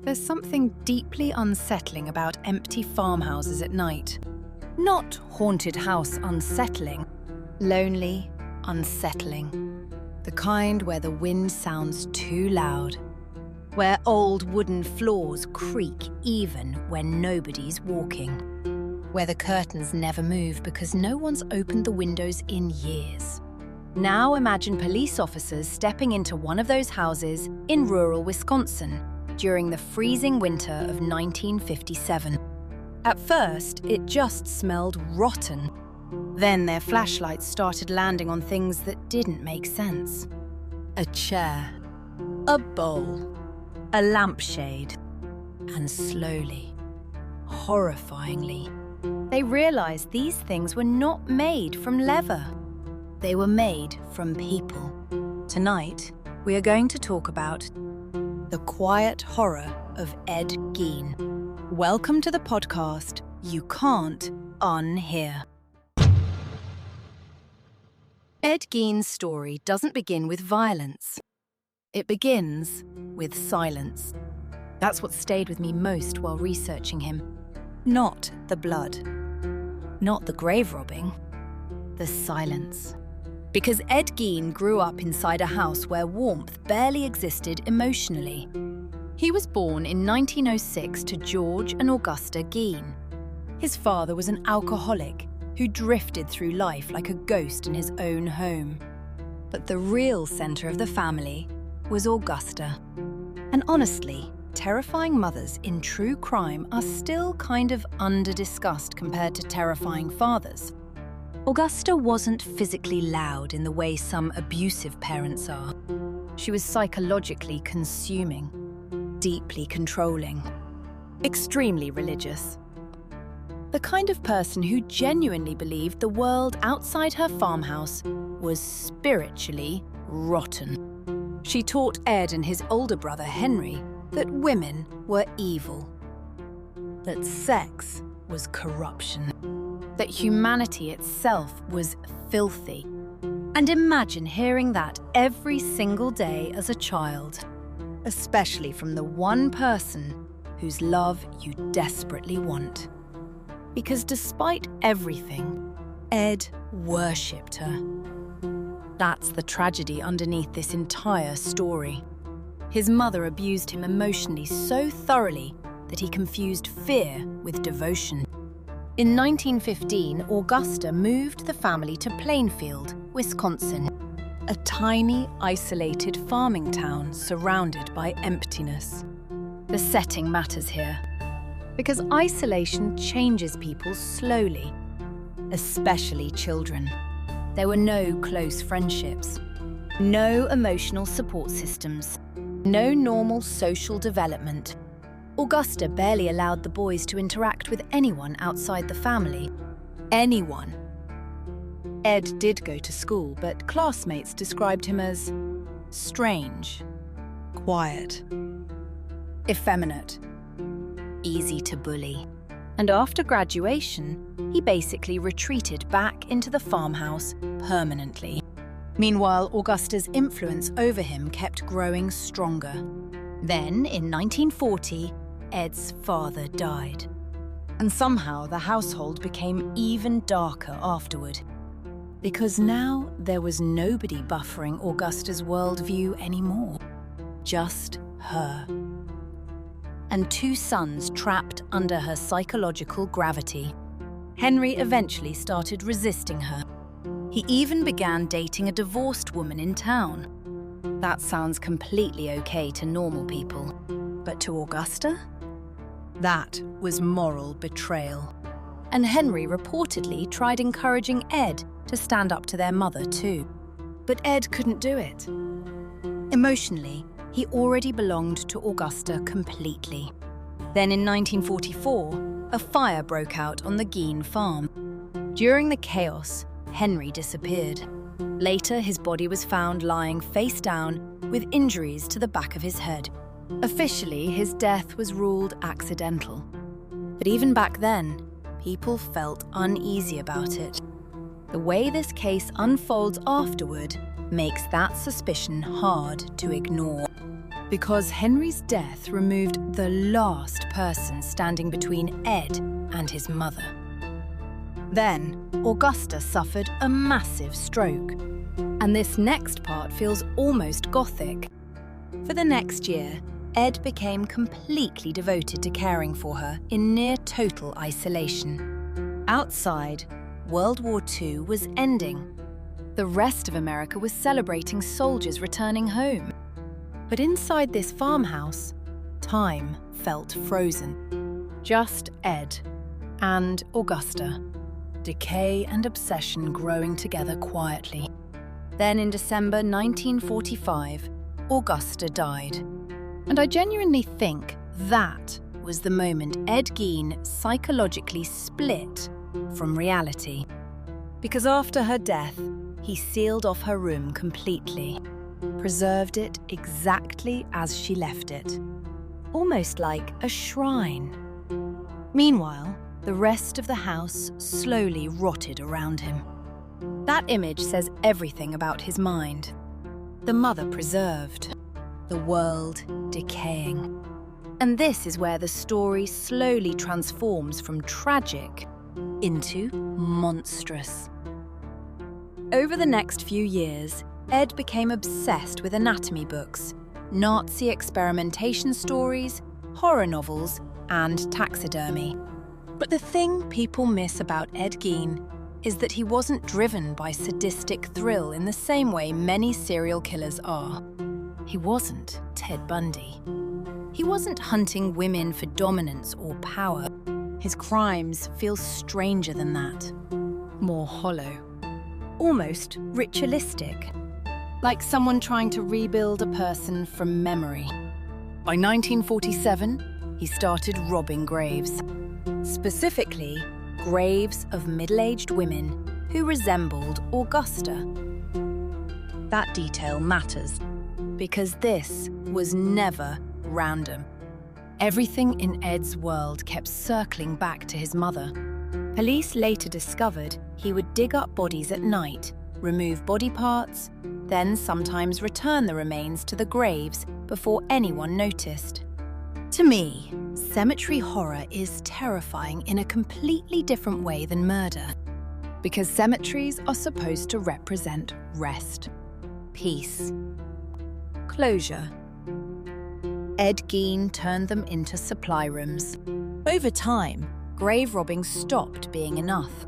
There's something deeply unsettling about empty farmhouses at night. Not haunted house unsettling, lonely, unsettling. The kind where the wind sounds too loud, where old wooden floors creak even when nobody's walking, where the curtains never move because no one's opened the windows in years. Now imagine police officers stepping into one of those houses in rural Wisconsin during the freezing winter of 1957. At first, it just smelled rotten. Then their flashlights started landing on things that didn't make sense. A chair, a bowl, a lampshade, and slowly, horrifyingly, they realized these things were not made from leather. They were made from people. Tonight, we are going to talk about the quiet horror of Ed Gein. Welcome to the podcast you can't unhear. Ed Gein's story doesn't begin with violence. It begins with silence. That's what stayed with me most while researching him. Not the blood. Not the grave robbing. The silence. Because Ed Gein grew up inside a house where warmth barely existed emotionally. He was born in 1906 to George and Augusta Gein. His father was an alcoholic who drifted through life like a ghost in his own home. But the real centre of the family was Augusta. And honestly, terrifying mothers in true crime are still kind of under-discussed compared to terrifying fathers. Augusta wasn't physically loud in the way some abusive parents are. She was psychologically consuming, deeply controlling, extremely religious. The kind of person who genuinely believed the world outside her farmhouse was spiritually rotten. She taught Ed and his older brother Henry that women were evil, that sex was corruption, that humanity itself was filthy. And imagine hearing that every single day as a child, especially from the one person whose love you desperately want. Because despite everything, Ed worshipped her. That's the tragedy underneath this entire story. His mother abused him emotionally so thoroughly that he confused fear with devotion. In 1915, Augusta moved the family to Plainfield, Wisconsin, a tiny, isolated farming town surrounded by emptiness. The setting matters here, because isolation changes people slowly, especially children. There were no close friendships, no emotional support systems, no normal social development. Augusta barely allowed the boys to interact with anyone outside the family. Anyone. Ed did go to school, but classmates described him as strange, quiet, effeminate, easy to bully. And after graduation, he basically retreated back into the farmhouse permanently. Meanwhile, Augusta's influence over him kept growing stronger. Then, in 1940, Ed's father died. And somehow the household became even darker afterward. Because now there was nobody buffering Augusta's worldview anymore. Just her. And two sons trapped under her psychological gravity. Henry eventually started resisting her. He even began dating a divorced woman in town. That sounds completely okay to normal people. But to Augusta? That was moral betrayal. And Henry reportedly tried encouraging Ed to stand up to their mother too. But Ed couldn't do it. Emotionally, he already belonged to Augusta completely. Then in 1944, a fire broke out on the Gein farm. During the chaos, Henry disappeared. Later, his body was found lying face down with injuries to the back of his head. Officially, his death was ruled accidental. But even back then, people felt uneasy about it. The way this case unfolds afterward makes that suspicion hard to ignore. Because Henry's death removed the last person standing between Ed and his mother. Then, Augusta suffered a massive stroke. And this next part feels almost gothic. For the next year, Ed became completely devoted to caring for her in near total isolation. Outside, World War II was ending. The rest of America was celebrating soldiers returning home. But inside this farmhouse, time felt frozen. Just Ed and Augusta. Decay and obsession growing together quietly. Then in December 1945, Augusta died. And I genuinely think that was the moment Ed Gein psychologically split from reality. Because after her death, he sealed off her room completely, preserved it exactly as she left it, almost like a shrine. Meanwhile, the rest of the house slowly rotted around him. That image says everything about his mind. The mother preserved, the world decaying. And this is where the story slowly transforms from tragic into monstrous. Over the next few years, Ed became obsessed with anatomy books, Nazi experimentation stories, horror novels, and taxidermy. But the thing people miss about Ed Gein is that he wasn't driven by sadistic thrill in the same way many serial killers are. He wasn't Ted Bundy. He wasn't hunting women for dominance or power. His crimes feel stranger than that, more hollow, almost ritualistic, like someone trying to rebuild a person from memory. By 1947, he started robbing graves. Specifically, graves of middle-aged women who resembled Augusta. That detail matters, because this was never random. Everything in Ed's world kept circling back to his mother. Police later discovered he would dig up bodies at night, remove body parts, then sometimes return the remains to the graves before anyone noticed. To me, cemetery horror is terrifying in a completely different way than murder, because cemeteries are supposed to represent rest, peace, closure. Ed Gein turned them into supply rooms. Over time, grave robbing stopped being enough.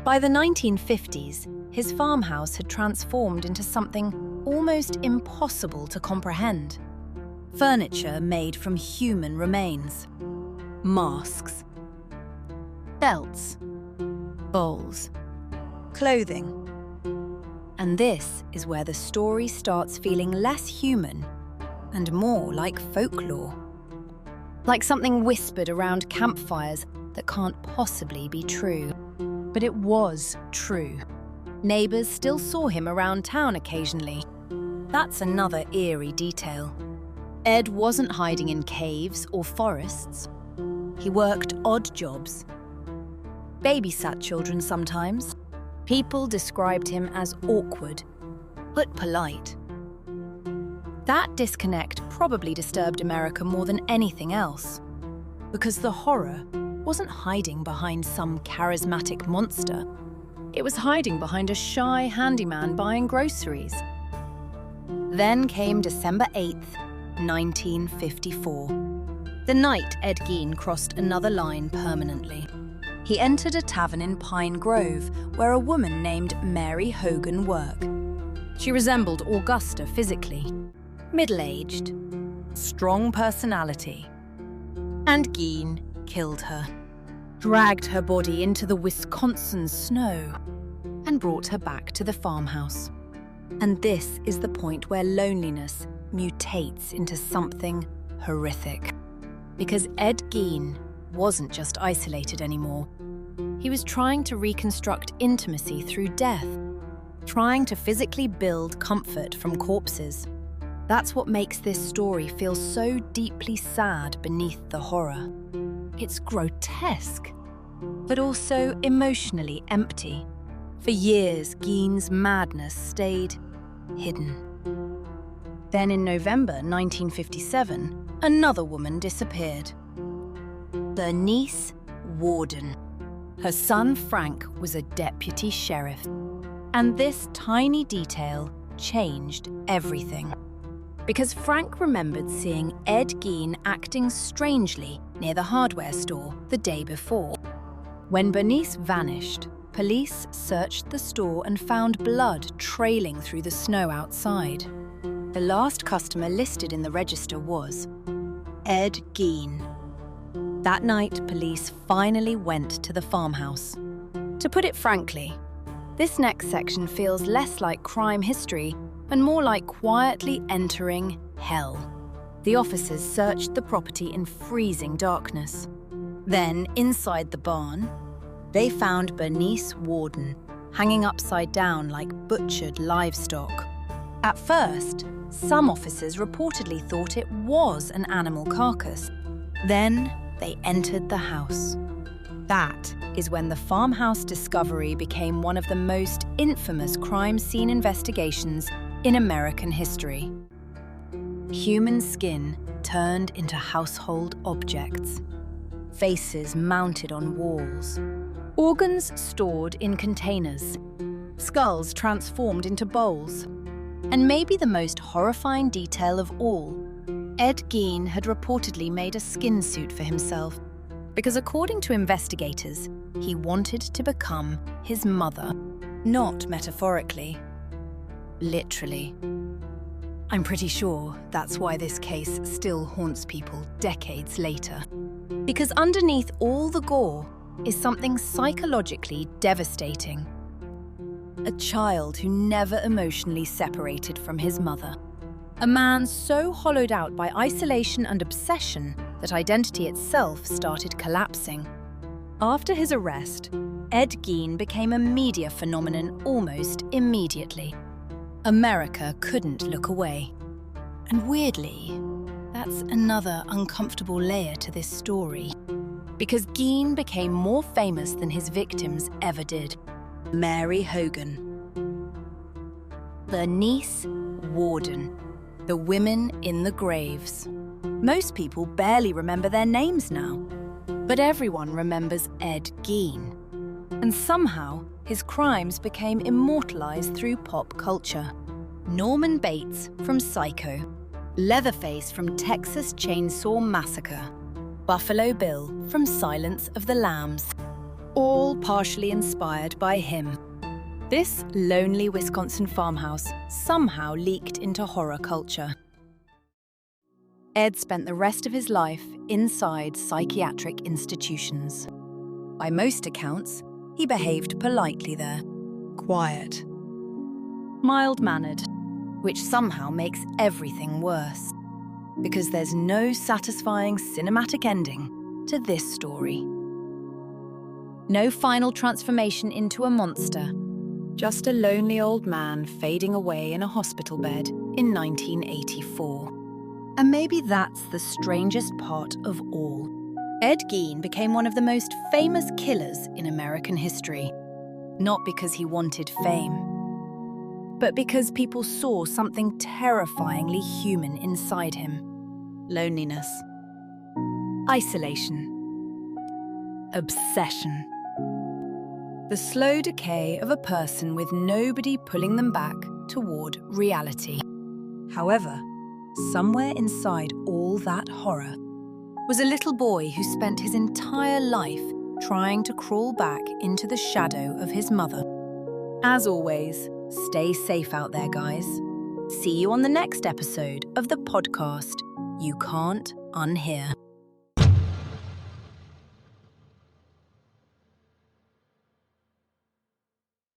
By the 1950s, his farmhouse had transformed into something almost impossible to comprehend. Furniture made from human remains. Masks. Belts. Bowls. Clothing. And this is where the story starts feeling less human and more like folklore. Like something whispered around campfires that can't possibly be true. But it was true. Neighbours still saw him around town occasionally. That's another eerie detail. Ed wasn't hiding in caves or forests. He worked odd jobs. Babysat children sometimes. People described him as awkward, but polite. That disconnect probably disturbed America more than anything else, because the horror wasn't hiding behind some charismatic monster. It was hiding behind a shy handyman buying groceries. Then came December 8th, 1954. The night Ed Gein crossed another line permanently. He entered a tavern in Pine Grove where a woman named Mary Hogan worked. She resembled Augusta physically. Middle-aged, strong personality. And Gein killed her, dragged her body into the Wisconsin snow, and brought her back to the farmhouse. And this is the point where loneliness mutates into something horrific. Because Ed Gein wasn't just isolated anymore. He was trying to reconstruct intimacy through death, trying to physically build comfort from corpses. That's what makes this story feel so deeply sad beneath the horror. It's grotesque, but also emotionally empty. For years, Gein's madness stayed hidden. Then in November 1957, another woman disappeared. Bernice Worden. Her son Frank was a deputy sheriff. And this tiny detail changed everything. Because Frank remembered seeing Ed Gein acting strangely near the hardware store the day before. When Bernice vanished, police searched the store and found blood trailing through the snow outside. The last customer listed in the register was Ed Gein. That night, police finally went to the farmhouse. To put it frankly, this next section feels less like crime history and more like quietly entering hell. The officers searched the property in freezing darkness. Then, inside the barn, they found Bernice Worden, hanging upside down like butchered livestock. At first, some officers reportedly thought it was an animal carcass. Then, they entered the house. That is when the farmhouse discovery became one of the most infamous crime scene investigations in American history. Human skin turned into household objects. Faces mounted on walls. Organs stored in containers. Skulls transformed into bowls. And maybe the most horrifying detail of all, Ed Gein had reportedly made a skin suit for himself because, according to investigators, he wanted to become his mother. Not metaphorically. Literally. I'm pretty sure that's why this case still haunts people decades later. Because underneath all the gore is something psychologically devastating. A child who never emotionally separated from his mother. A man so hollowed out by isolation and obsession that identity itself started collapsing. After his arrest, Ed Gein became a media phenomenon almost immediately. America couldn't look away. And weirdly, that's another uncomfortable layer to this story. Because Gein became more famous than his victims ever did. Mary Hogan. Bernice Worden. The women in the graves. Most people barely remember their names now. But everyone remembers Ed Gein. And somehow, his crimes became immortalized through pop culture. Norman Bates from Psycho. Leatherface from Texas Chainsaw Massacre. Buffalo Bill from Silence of the Lambs. All partially inspired by him. This lonely Wisconsin farmhouse somehow leaked into horror culture. Ed spent the rest of his life inside psychiatric institutions. By most accounts, he behaved politely there. Quiet. Mild-mannered, which somehow makes everything worse. Because there's no satisfying cinematic ending to this story. No final transformation into a monster. Just a lonely old man fading away in a hospital bed in 1984. And maybe that's the strangest part of all. Ed Gein became one of the most famous killers in American history. Not because he wanted fame, but because people saw something terrifyingly human inside him. Loneliness. Isolation. Obsession. The slow decay of a person with nobody pulling them back toward reality. However, somewhere inside all that horror was a little boy who spent his entire life trying to crawl back into the shadow of his mother. As always, stay safe out there, guys. See you on the next episode of the podcast You Can't Unhear.